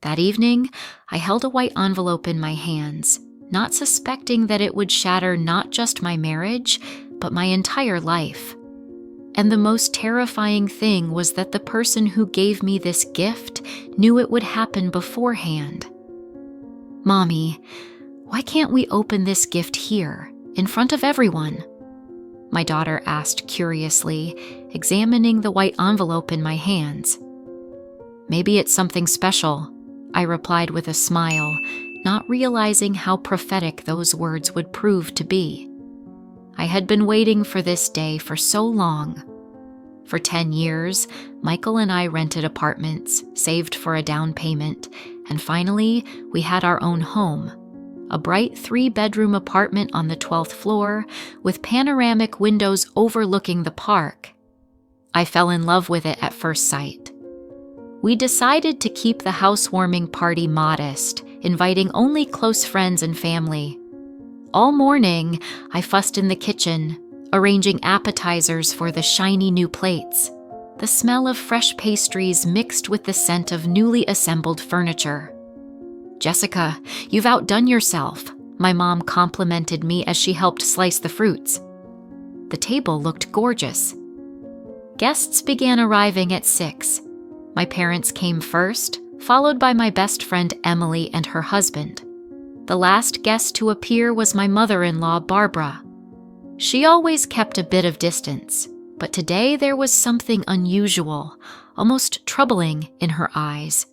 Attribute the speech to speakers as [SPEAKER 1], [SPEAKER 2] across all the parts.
[SPEAKER 1] That evening, I held a white envelope in my hands, not suspecting that it would shatter not just my marriage, but my entire life. And the most terrifying thing was that the person who gave me this gift knew it would happen beforehand. "Mommy, why can't we open this gift here, in front of everyone?" my daughter asked curiously, examining the white envelope in my hands. "Maybe it's something special," I replied with a smile, not realizing how prophetic those words would prove to be. I had been waiting for this day for so long. For 10 years, Michael and I rented apartments, saved for a down payment, and finally, we had our own home. A bright 3-bedroom apartment on the 12th floor with panoramic windows overlooking the park. I fell in love with it at first sight. We decided to keep the housewarming party modest, inviting only close friends and family. All morning, I fussed in the kitchen, arranging appetizers for the shiny new plates. The smell of fresh pastries mixed with the scent of newly assembled furniture. "Jessica, you've outdone yourself," my mom complimented me as she helped slice the fruits. The table looked gorgeous. Guests began arriving at 6. My parents came first, followed by my best friend Emily and her husband. The last guest to appear was my mother-in-law, Barbara. She always kept a bit of distance, but today there was something unusual, almost troubling in her eyes.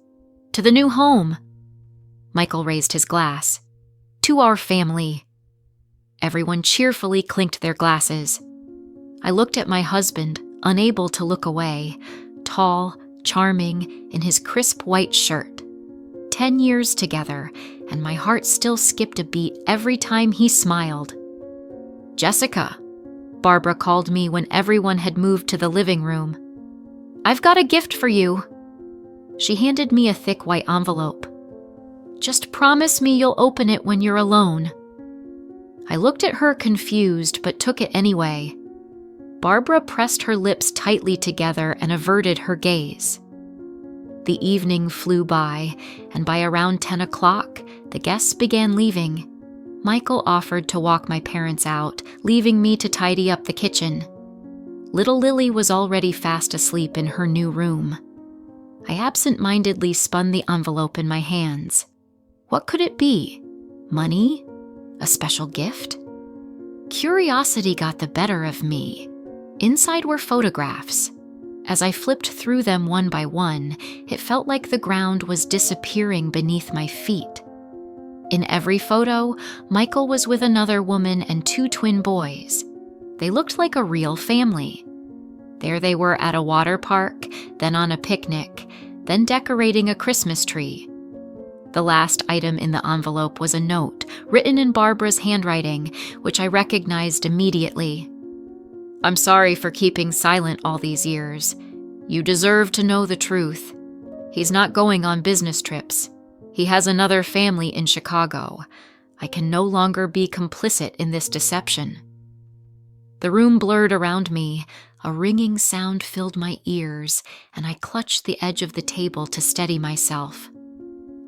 [SPEAKER 1] "To the new home." Michael raised his glass. "To our family." Everyone cheerfully clinked their glasses. I looked at my husband, unable to look away, tall, charming, in his crisp white shirt. 10 years together, and my heart still skipped a beat every time he smiled. "Jessica," Barbara called me when everyone had moved to the living room. "I've got a gift for you." She handed me a thick white envelope. "Just promise me you'll open it when you're alone." I looked at her confused, but took it anyway. Barbara pressed her lips tightly together and averted her gaze. The evening flew by, and by around 10 o'clock, the guests began leaving. Michael offered to walk my parents out, leaving me to tidy up the kitchen. Little Lily was already fast asleep in her new room. I absent-mindedly spun the envelope in my hands. What could it be? Money? A special gift? Curiosity got the better of me. Inside were photographs. As I flipped through them one by one, it felt like the ground was disappearing beneath my feet. In every photo, Michael was with another woman and 2 twin boys. They looked like a real family. There they were at a water park, then on a picnic, then decorating a Christmas tree. The last item in the envelope was a note, written in Barbara's handwriting, which I recognized immediately. "I'm sorry for keeping silent all these years. You deserve to know the truth. He's not going on business trips. He has another family in Chicago. I can no longer be complicit in this deception." The room blurred around me. A ringing sound filled my ears, and I clutched the edge of the table to steady myself.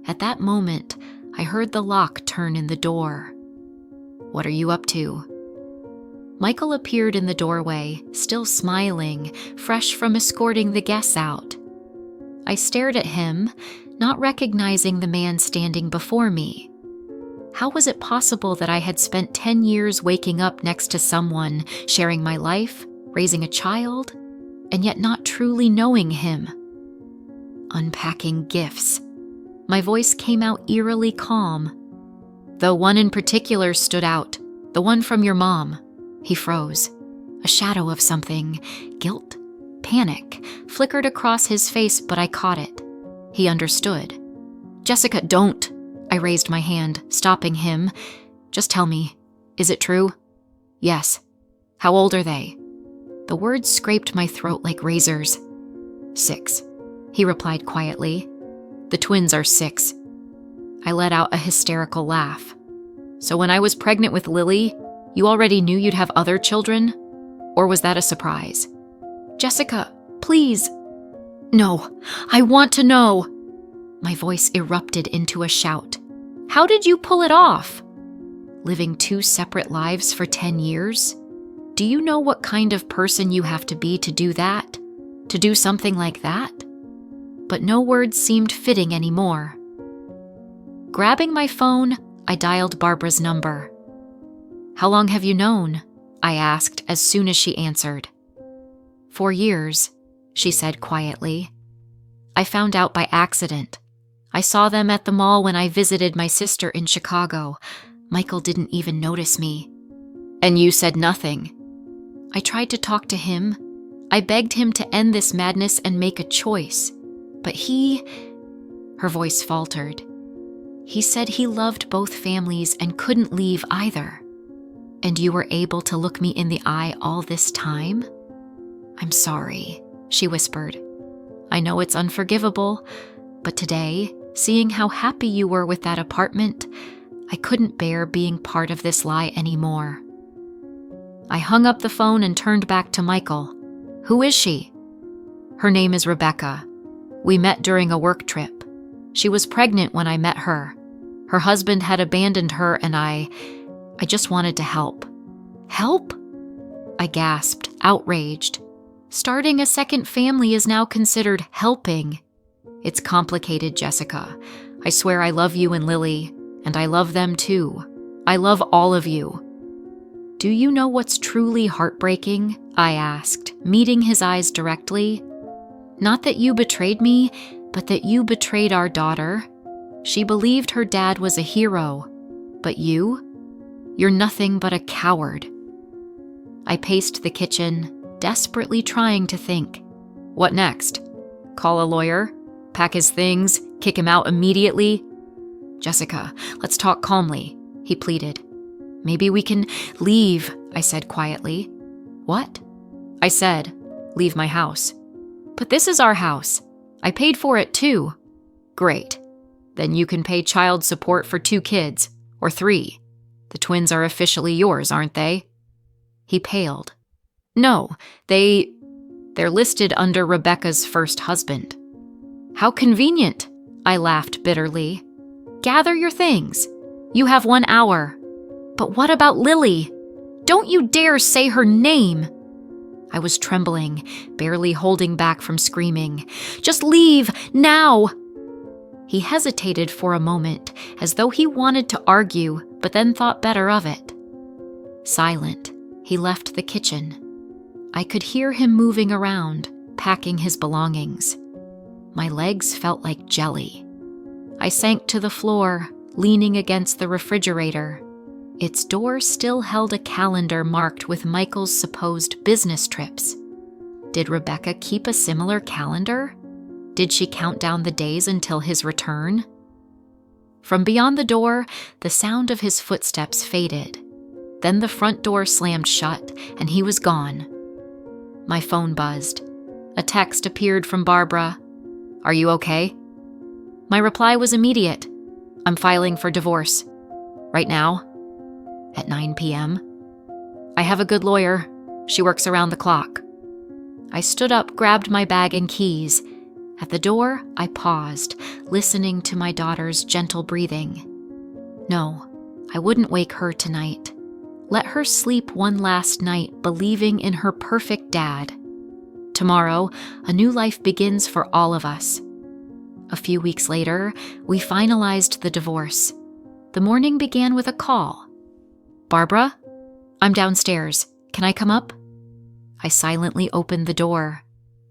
[SPEAKER 1] At that moment, I heard the lock turn in the door. "What are you up to?" Michael appeared in the doorway, still smiling, fresh from escorting the guests out. I stared at him, not recognizing the man standing before me. How was it possible that I had spent 10 years waking up next to someone, sharing my life, raising a child, and yet not truly knowing him? Unpacking gifts. My voice came out eerily calm. "Though one in particular stood out, the one from your mom." He froze. A shadow of something, guilt, panic, flickered across his face, but I caught it. He understood. "Jessica, don't!" I raised my hand, stopping him. "Just tell me, is it true?" "Yes." "How old are they?" The words scraped my throat like razors. 6, he replied quietly. "The twins are 6. I let out a hysterical laugh. "So when I was pregnant with Lily, you already knew you'd have other children? Or was that a surprise?" "Jessica, please." "No, I want to know." My voice erupted into a shout. How did you pull it off? Living 2 separate lives for 10 years? Do you know what kind of person you have to be to do that? To do something like that? But no words seemed fitting anymore. Grabbing my phone, I dialed Barbara's number. How long have you known? I asked as soon as she answered. 4 years, she said quietly. I found out by accident. I saw them at the mall when I visited my sister in Chicago. Michael didn't even notice me. And you said nothing. I tried to talk to him. I begged him to end this madness and make a choice. But her voice faltered. He said he loved both families and couldn't leave either. And you were able to look me in the eye all this time? I'm sorry, she whispered. I know it's unforgivable, but today, seeing how happy you were with that apartment, I couldn't bear being part of this lie anymore. I hung up the phone and turned back to Michael. Who is she? Her name is Rebecca. We met during a work trip. She was pregnant when I met her. Her husband had abandoned her and I just wanted to help. Help? I gasped, outraged. Starting a second family is now considered helping. It's complicated, Jessica. I swear I love you and Lily, and I love them too. I love all of you. Do you know what's truly heartbreaking? I asked, meeting his eyes directly. Not that you betrayed me, but that you betrayed our daughter. She believed her dad was a hero. But you're nothing but a coward. I paced the kitchen, desperately trying to think. What next? Call a lawyer? Pack his things? Kick him out immediately? Jessica, let's talk calmly, he pleaded. Maybe we can leave, I said quietly. What? I said, leave my house. But this is our house. I paid for it too. Great. Then you can pay child support for 2 kids, or 3. The twins are officially yours, aren't they? He paled. No, they're listed under Rebecca's first husband. How convenient, I laughed bitterly. Gather your things. You have 1 hour. But what about Lily? Don't you dare say her name. I was trembling, barely holding back from screaming. Just leave, now! He hesitated for a moment, as though he wanted to argue, but then thought better of it. Silent, he left the kitchen. I could hear him moving around, packing his belongings. My legs felt like jelly. I sank to the floor, leaning against the refrigerator. Its door still held a calendar marked with Michael's supposed business trips. Did Rebecca keep a similar calendar? Did she count down the days until his return? From beyond the door, the sound of his footsteps faded. Then the front door slammed shut, and he was gone. My phone buzzed. A text appeared from Barbara. Are you okay? My reply was immediate. I'm filing for divorce. Right now? At 9 p.m. I have a good lawyer. She works around the clock. I stood up, grabbed my bag and keys. At the door, I paused, listening to my daughter's gentle breathing. No, I wouldn't wake her tonight. Let her sleep one last night, believing in her perfect dad. Tomorrow, a new life begins for all of us. A few weeks later, we finalized the divorce. The morning began with a call. Barbara? I'm downstairs. Can I come up? I silently opened the door.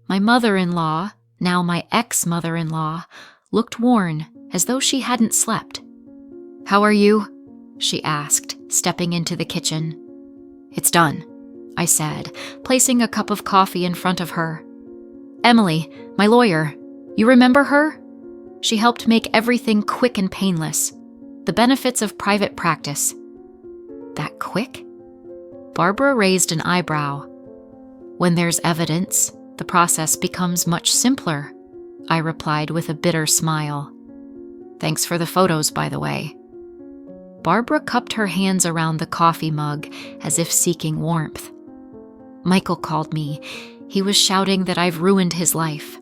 [SPEAKER 1] My mother-in-law, now my ex-mother-in-law, looked worn, as though she hadn't slept. How are you? She asked, stepping into the kitchen. It's done, I said, placing a cup of coffee in front of her. Emily, my lawyer, you remember her? She helped make everything quick and painless. The benefits of private practice. That quick? Barbara raised an eyebrow. When there's evidence, the process becomes much simpler, I replied with a bitter smile. Thanks for the photos, by the way. Barbara cupped her hands around the coffee mug as if seeking warmth. Michael called me. He was shouting that I've ruined his life.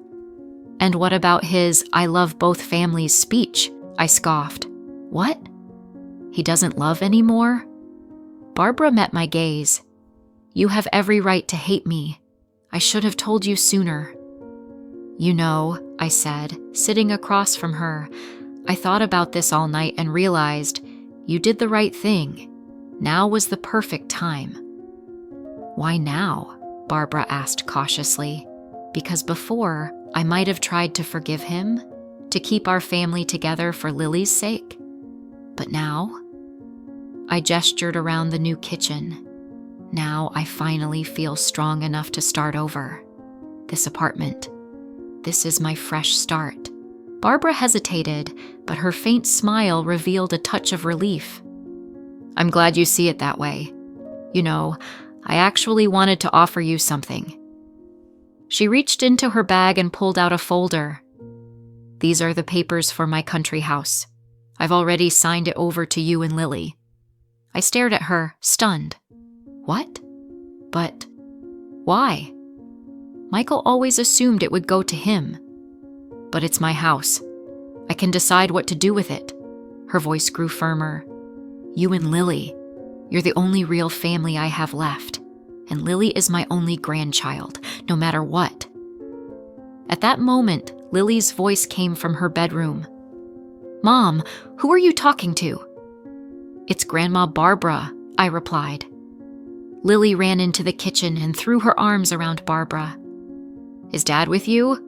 [SPEAKER 1] And what about his "I love both families" speech? I scoffed. What? He doesn't love anymore? Barbara met my gaze. You have every right to hate me. I should have told you sooner. You know, I said, sitting across from her, I thought about this all night and realized you did the right thing. Now was the perfect time. Why now? Barbara asked cautiously. Because before, I might have tried to forgive him, to keep our family together for Lily's sake. But now? I gestured around the new kitchen. Now I finally feel strong enough to start over. This apartment. This is my fresh start. Barbara hesitated, but her faint smile revealed a touch of relief. I'm glad you see it that way. You know, I actually wanted to offer you something. She reached into her bag and pulled out a folder. These are the papers for my country house. I've already signed it over to you and Lily. I stared at her, stunned. What? But why? Michael always assumed it would go to him. But it's my house. I can decide what to do with it. Her voice grew firmer. You and Lily. You're the only real family I have left. And Lily is my only grandchild, no matter what. At that moment, Lily's voice came from her bedroom. Mom, who are you talking to? It's Grandma Barbara, I replied. Lily ran into the kitchen and threw her arms around Barbara. Is Dad with you?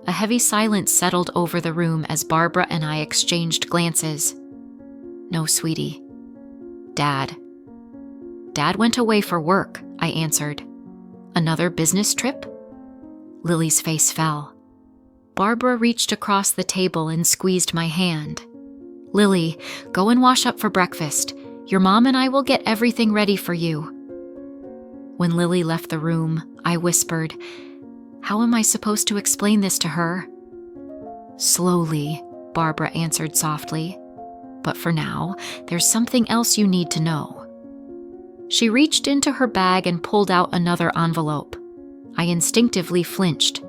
[SPEAKER 1] A heavy silence settled over the room as Barbara and I exchanged glances. No, sweetie. Dad went away for work, I answered. Another business trip? Lily's face fell. Barbara reached across the table and squeezed my hand. Lily, go and wash up for breakfast. Your mom and I will get everything ready for you. When Lily left the room, I whispered, How am I supposed to explain this to her? Slowly, Barbara answered softly. But for now, there's something else you need to know. She reached into her bag and pulled out another envelope. I instinctively flinched.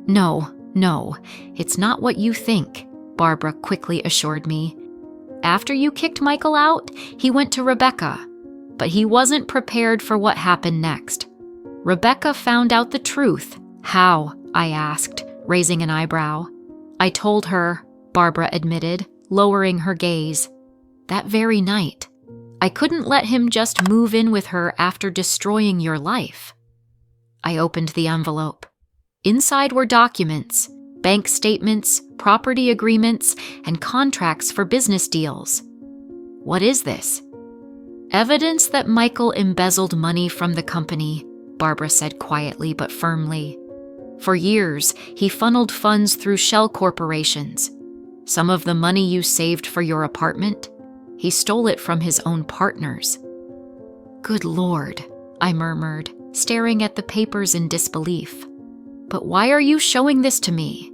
[SPEAKER 1] No, it's not what you think, Barbara quickly assured me. After you kicked Michael out, he went to Rebecca, but he wasn't prepared for what happened next. Rebecca found out the truth. How? I asked, raising an eyebrow. I told her, Barbara admitted, lowering her gaze. That very night. I couldn't let him just move in with her after destroying your life. I opened the envelope. Inside were documents, bank statements, property agreements, and contracts for business deals. What is this? Evidence that Michael embezzled money from the company, Barbara said quietly but firmly. For years, he funneled funds through shell corporations. Some of the money you saved for your apartment, he stole it from his own partners. Good Lord, I murmured, staring at the papers in disbelief. But why are you showing this to me?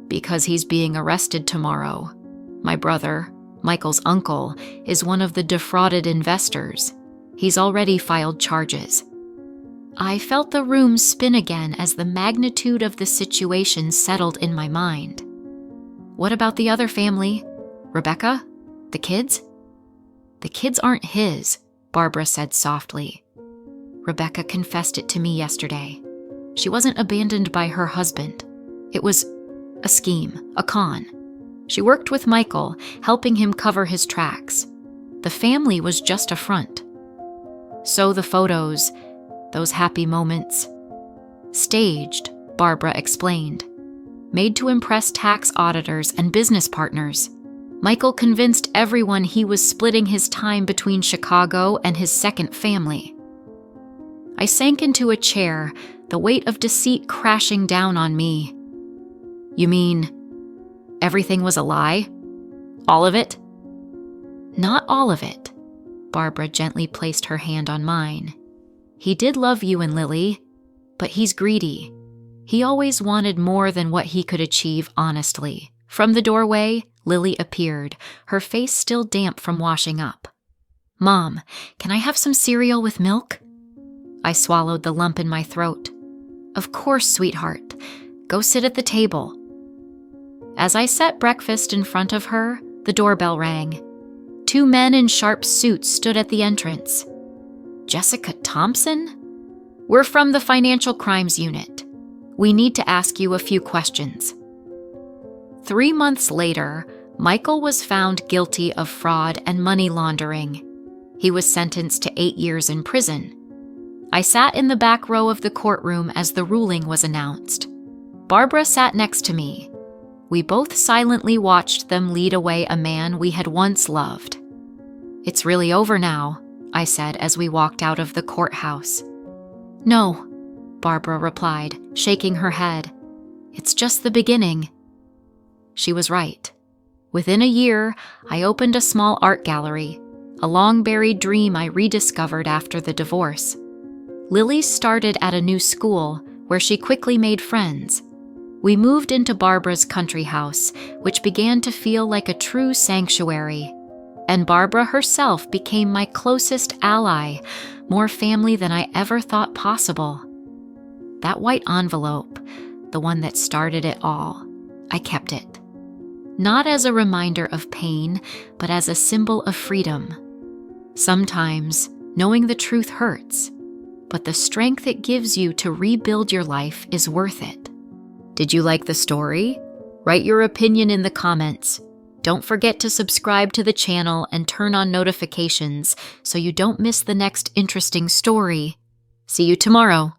[SPEAKER 1] Because he's being arrested tomorrow. My brother, Michael's uncle, is one of the defrauded investors. He's already filed charges. I felt the room spin again as the magnitude of the situation settled in my mind. What about the other family? Rebecca? The kids? The kids aren't his, Barbara said softly. Rebecca confessed it to me yesterday. She wasn't abandoned by her husband. It was a scheme, a con. She worked with Michael, helping him cover his tracks. The family was just a front. So the photos, those happy moments. Staged, Barbara explained. Made to impress tax auditors and business partners. Michael convinced everyone he was splitting his time between Chicago and his second family. I sank into a chair, the weight of deceit crashing down on me. You mean everything was a lie? All of it? Not all of it. Barbara gently placed her hand on mine. He did love you and Lily, but he's greedy. He always wanted more than what he could achieve honestly. From the doorway, Lily appeared, her face still damp from washing up. Mom, can I have some cereal with milk? I swallowed the lump in my throat. Of course, sweetheart. Go sit at the table." As I set breakfast in front of her, the doorbell rang. 2 men in sharp suits stood at the entrance. "Jessica Thompson?" "We're from the Financial Crimes Unit. We need to ask you a few questions." 3 months later, Michael was found guilty of fraud and money laundering. He was sentenced to 8 years in prison. I sat in the back row of the courtroom as the ruling was announced. Barbara sat next to me. We both silently watched them lead away a man we had once loved. "It's really over now," I said as we walked out of the courthouse. "No," Barbara replied, shaking her head. "It's just the beginning." She was right. Within a year, I opened a small art gallery, a long-buried dream I rediscovered after the divorce. Lily started at a new school where she quickly made friends. We moved into Barbara's country house, which began to feel like a true sanctuary. And Barbara herself became my closest ally, more family than I ever thought possible. That white envelope, the one that started it all, I kept it. Not as a reminder of pain, but as a symbol of freedom. Sometimes, knowing the truth hurts, but the strength it gives you to rebuild your life is worth it. Did you like the story? Write your opinion in the comments. Don't forget to subscribe to the channel and turn on notifications so you don't miss the next interesting story. See you tomorrow.